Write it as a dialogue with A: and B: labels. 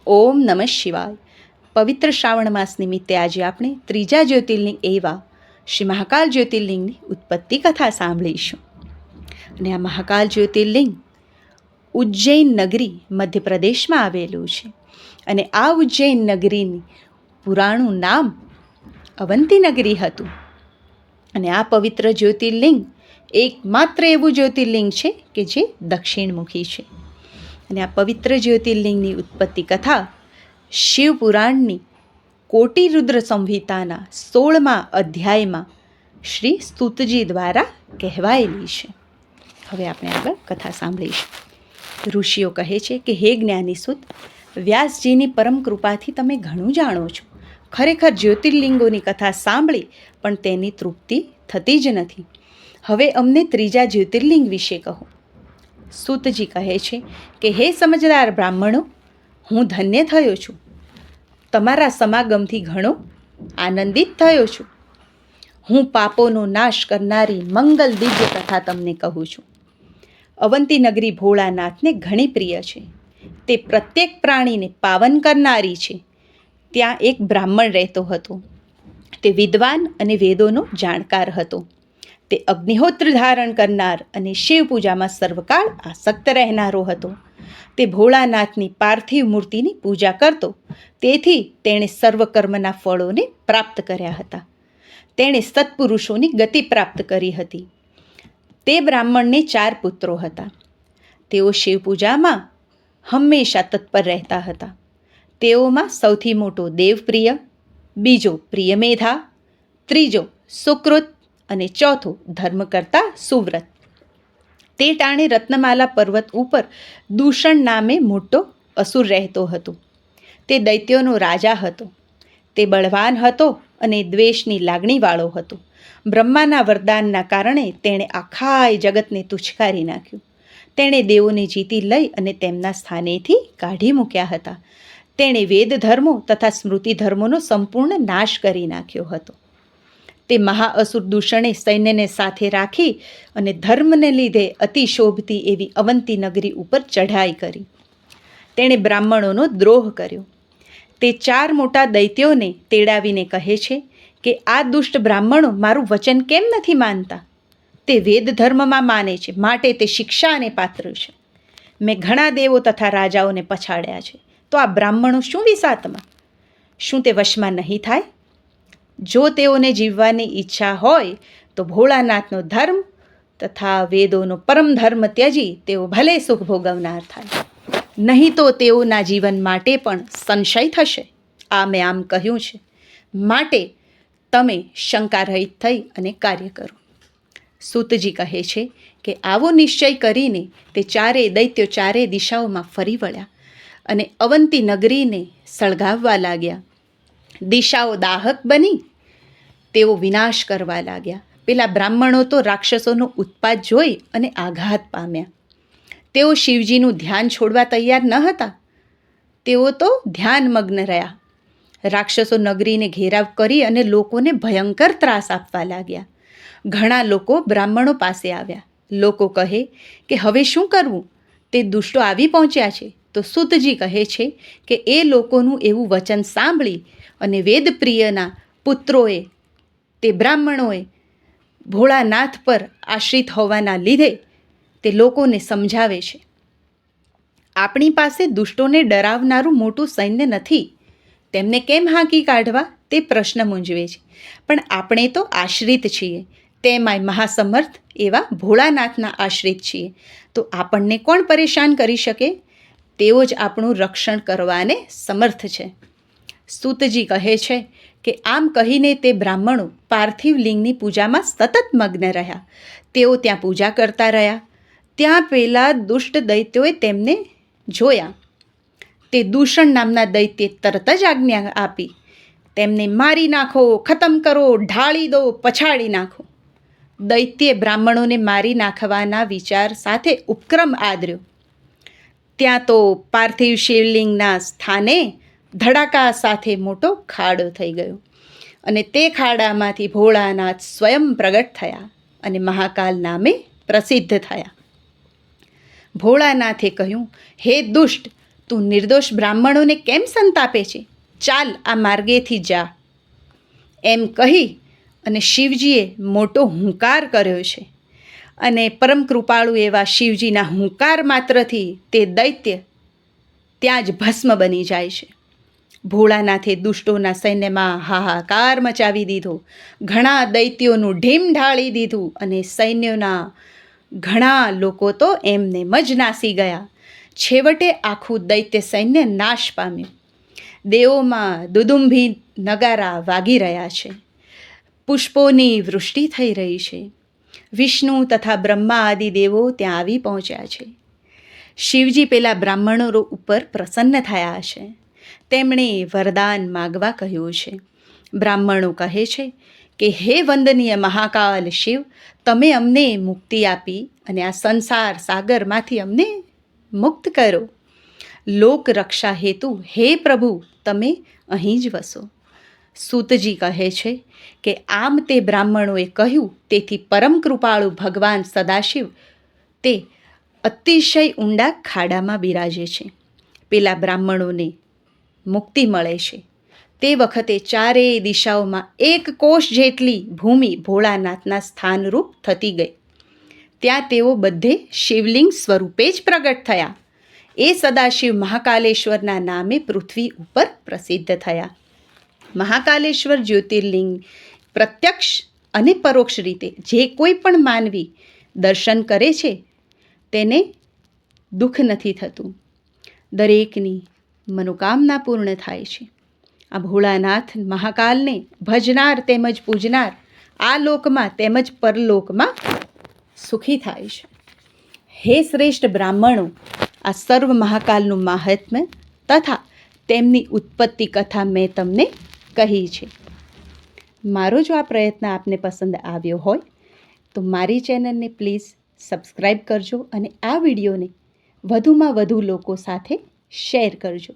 A: ઓમ નમઃ શિવાય. પવિત્ર શ્રાવણ માસ નિમિત્તે આજે આપણે ત્રીજા જ્યોતિર્લિંગ એવા શ્રી મહાકાલ જ્યોતિર્લિંગની ઉત્પત્તિ કથા સાંભળીશું. અને આ મહાકાલ જ્યોતિર્લિંગ ઉજ્જૈન નગરી મધ્યપ્રદેશમાં આવેલું છે. અને આ ઉજ્જૈન નગરીની પુરાણું નામ અવંતી નગરી હતું. અને આ પવિત્ર જ્યોતિર્લિંગ એકમાત્ર એવું જ્યોતિર્લિંગ છે કે જે દક્ષિણમુખી છે. અને આ પવિત્ર જ્યોતિર્લિંગની ઉત્પત્તિ કથા શિવપુરાણની કોટિરુદ્ર સંહિતાના 16મા અધ્યાયમાં શ્રી સ્તુતજી દ્વારા કહેવાયેલી છે. હવે આપણે આગળ કથા સાંભળીશું. ઋષિઓ કહે છે કે હે જ્ઞાનીસુત, વ્યાસજીની પરમ કૃપાથી તમે ઘણું જાણો છો. ખરેખર જ્યોતિર્લિંગોની કથા સાંભળી પણ તેની તૃપ્તિ થતી જ નથી. હવે અમને ત્રીજા જ્યોતિર્લિંગ વિશે કહો. સૂતજી કહે છે કે હે સમજદાર બ્રાહ્મણો, હું ધન્ય થયો છું. તમારા સમાગમથી ઘણો આનંદિત થયો છું. હું પાપોનો નાશ કરનારી મંગલ દિવ્ય કથા તમને કહું છું. અવંતી નગરી ભોળાનાથને ઘણી પ્રિય છે. તે પ્રત્યેક પ્રાણીને પાવન કરનારી છે. ત્યાં એક બ્રાહ્મણ રહેતો હતો. તે વિદ્વાન અને વેદોનો જાણકાર હતો. તે અગ્નિહોત્ર ધારણ કરનાર અને શિવ પૂજામાં સર્વકાળ આસક્ત રહેનારો હતો. તે ભોળાનાથની પાર્થિવ મૂર્તિની પૂજા કરતો. તેથી તેણે સર્વકર્મના ફળોને પ્રાપ્ત કર્યા હતા. તેણે સત્પુરુષોની ગતિ પ્રાપ્ત કરી હતી. તે બ્રાહ્મણને 4 પુત્રો હતા. તેઓ શિવ પૂજામાં હંમેશા તત્પર રહેતા હતા. તેઓમાં સૌથી મોટો દેવપ્રિય, બીજો પ્રિયમેધા, ત્રીજો સુકૃત અને ચોથો ધર્મ કરતા સુવ્રત. તે ટાણે રત્નમાલા પર્વત ઉપર દૂષણ નામે મોટો અસુર રહેતો હતો. તે દૈત્યોનો રાજા હતો. તે બળવાન હતો અને દ્વેષની લાગણીવાળો હતો. બ્રહ્માના વરદાનના કારણે તેણે આખા જગતને તુચ્છકારી નાખ્યું. તેણે દેવોને જીતી લઈ અને તેમના સ્થાનેથી કાઢી મૂક્યા હતા. તેણે વેદ ધર્મો તથા સ્મૃતિ ધર્મોનો સંપૂર્ણ નાશ કરી નાખ્યો હતો. તે મહાઅસુર દૂષણે સૈન્યને સાથે રાખી અને ધર્મને લીધે અતિ શોભતી એવી અવંતી નગરી ઉપર ચઢાઈ કરી. તેણે બ્રાહ્મણોનો દ્રોહ કર્યો. તે 4 મોટા દૈત્યોને તેડાવીને કહે છે કે આ દુષ્ટ બ્રાહ્મણો મારું વચન કેમ નથી માનતા? તે વેદ ધર્મમાં માને છે, માટે તે શિક્ષાને પાત્ર છે. મેં ઘણા દેવો તથા રાજાઓને પછાડ્યા છે, તો આ બ્રાહ્મણો શું વિસાતમાં? શું તે વશમાં નહીં થાય? જો તેઓને જીવવાની ઈચ્છા હોય તો ભોળાનાથનો ધર્મ તથા વેદોનો પરમ ધર્મ ત્યજી તેઓ ભલે સુખ ભોગવનાર થાય. નહીં તો તેઓના જીવન માટે પણ સંશય થશે. આ મેં આમ કહ્યું છે, માટે તમે શંકારહિત થઈ અને કાર્ય કરો. સૂતજી કહે છે કે આવો નિશ્ચય કરીને તે 4 દૈત્યો 4 દિશાઓમાં ફરી વળ્યા અને અવંતી નગરીને સળગાવવા લાગ્યા. દિશાઓ દાહક બની તેઓ વિનાશ કરવા લાગ્યા. પેલા બ્રાહ્મણો તો રાક્ષસોનો ઉત્પાત જોઈ અને આઘાત પામ્યા. તેઓ શિવજીનું ધ્યાન છોડવા તૈયાર ન હતા. તેઓ તો ધ્યાનમગ્ન રહ્યા. રાક્ષસો નગરીને ઘેરાવ કરી અને લોકોને ભયંકર ત્રાસ આપવા લાગ્યા. ઘણા લોકો બ્રાહ્મણો પાસે આવ્યા. લોકો કહે કે હવે શું કરવું? તે દુષ્ટો આવી પહોંચ્યા છે. તો સૂતજી કહે છે કે એ લોકોનું એવું વચન સાંભળી અને વેદપ્રિયના પુત્રોએ, તે બ્રાહ્મણોએ ભોળાનાથ પર આશ્રિત હોવાના લીધે તે લોકોને સમજાવે છે. આપણી પાસે દુષ્ટોને ડરાવનારું મોટું સૈન્ય નથી. તેમને કેમ હાંકી કાઢવા તે પ્રશ્ન મૂંઝવે છે. પણ આપણે તો આશ્રિત છીએ, તેમાંય મહાસમર્થ એવા ભોળાનાથના આશ્રિત છીએ. તો આપણને કોણ પરેશાન કરી શકે? તેઓ જ આપણું રક્ષણ કરવાને સમર્થ છે. સૂતજી કહે છે કે આમ કહીને તે બ્રાહ્મણો પાર્થિવ લિંગની પૂજામાં સતત મગ્ન રહ્યા. તેઓ ત્યાં પૂજા કરતા રહ્યા. ત્યાં પેલા દુષ્ટ દૈત્યોએ તેમને જોયા. તે દૂષણ નામના દૈત્યે તરત જ આજ્ઞા આપી, તેમને મારી નાખો, ખતમ કરો, ઢાળી દો, પછાડી નાખો. દૈત્યે બ્રાહ્મણોને મારી નાખવાના વિચાર સાથે ઉપક્રમ આદર્યો. ત્યાં તો પાર્થિવ શિવલિંગના સ્થાને ધડાકા સાથે મોટો ખાડો થઈ ગયો અને તે ખાડામાંથી ભોળાનાથ સ્વયં પ્રગટ થયા અને મહાકાલ નામે પ્રસિદ્ધ થયા. ભોળાનાથે કહ્યું, હે દુષ્ટ, તું નિર્દોષ બ્રાહ્મણોને કેમ સંતાપે છે? ચાલ આ માર્ગેથી જા. એમ કહી અને શિવજીએ મોટો હુંકાર કર્યો છે. અને પરમ કૃપાળુ એવા શિવજીના હુંકાર માત્રથી તે દૈત્ય ત્યાં જ ભસ્મ બની જાય છે. ભોળાનાથે દુષ્ટોના સૈન્યમાં હાહાકાર મચાવી દીધો. ઘણા દૈત્યોનું ઢીમ ઢાળી દીધું અને સૈન્યોના ઘણા લોકો તો એમનેમ જ નાસી ગયા. છેવટે આખું દૈત્ય સૈન્ય નાશ પામ્યું. દેવોમાં દુદુંભી નગારા વાગી રહ્યા છે. પુષ્પોની વૃષ્ટિ થઈ રહી છે. વિષ્ણુ તથા બ્રહ્મા આદિ દેવો ત્યાં આવી પહોંચ્યા છે. શિવજી પેલા બ્રાહ્મણો ઉપર પ્રસન્ન થયા છે. તેમણે વરદાન માગવા કહ્યું છે. બ્રાહ્મણો કહે છે કે હે વંદનીય મહાકાલ શિવ, તમે અમને મુક્તિ આપી અને આ સંસાર સાગરમાંથી અમને મુક્ત કરો. લોક રક્ષા હેતુ હે પ્રભુ તમે અહીં જ વસો. સૂતજી કહે છે કે આમ તે બ્રાહ્મણોએ કહ્યું તેથી પરમ કૃપાળુ ભગવાન સદાશિવ તે અતિશય ઊંડા ખાડામાં બિરાજે છે. પેલા બ્રાહ્મણોને મુક્તિ મળે છે. તે વખતે ચારેય દિશાઓમાં 1 કોશ જેટલી ભૂમિ ભોળાનાથના સ્થાનરૂપ થતી ગઈ. ત્યાં તેઓ બધે શિવલિંગ સ્વરૂપે જ પ્રગટ થયા. એ સદાશિવ મહાકાલેશ્વરના નામે પૃથ્વી ઉપર પ્રસિદ્ધ થયા. મહાકાલેશ્વર જ્યોતિર્લિંગ પ્રત્યક્ષ અને પરોક્ષ રીતે જે કોઈ પણ માનવી દર્શન કરે છે તેને દુઃખ નથી થતું. દરેકની મનોકામના પૂર્ણ થાય છે. આ ભોળાનાથ મહાકાલને ભજનાર તેમજ પૂજનાર આ લોકમાં તેમજ પરલોકમાં સુખી થાય છે. હે શ્રેષ્ઠ બ્રાહ્મણો, આ સર્વ મહાકાલનું મહાત્મ્ય તથા તેમની ઉત્પત્તિ કથા મેં તમને કહી છે. મારો જો આ પ્રયત્ન આપને પસંદ આવ્યો હોય તો મારી ચેનલને પ્લીઝ સબસ્ક્રાઈબ કરજો અને આ વિડીયોને વધુમાં વધુ લોકો સાથે શેર કરજો.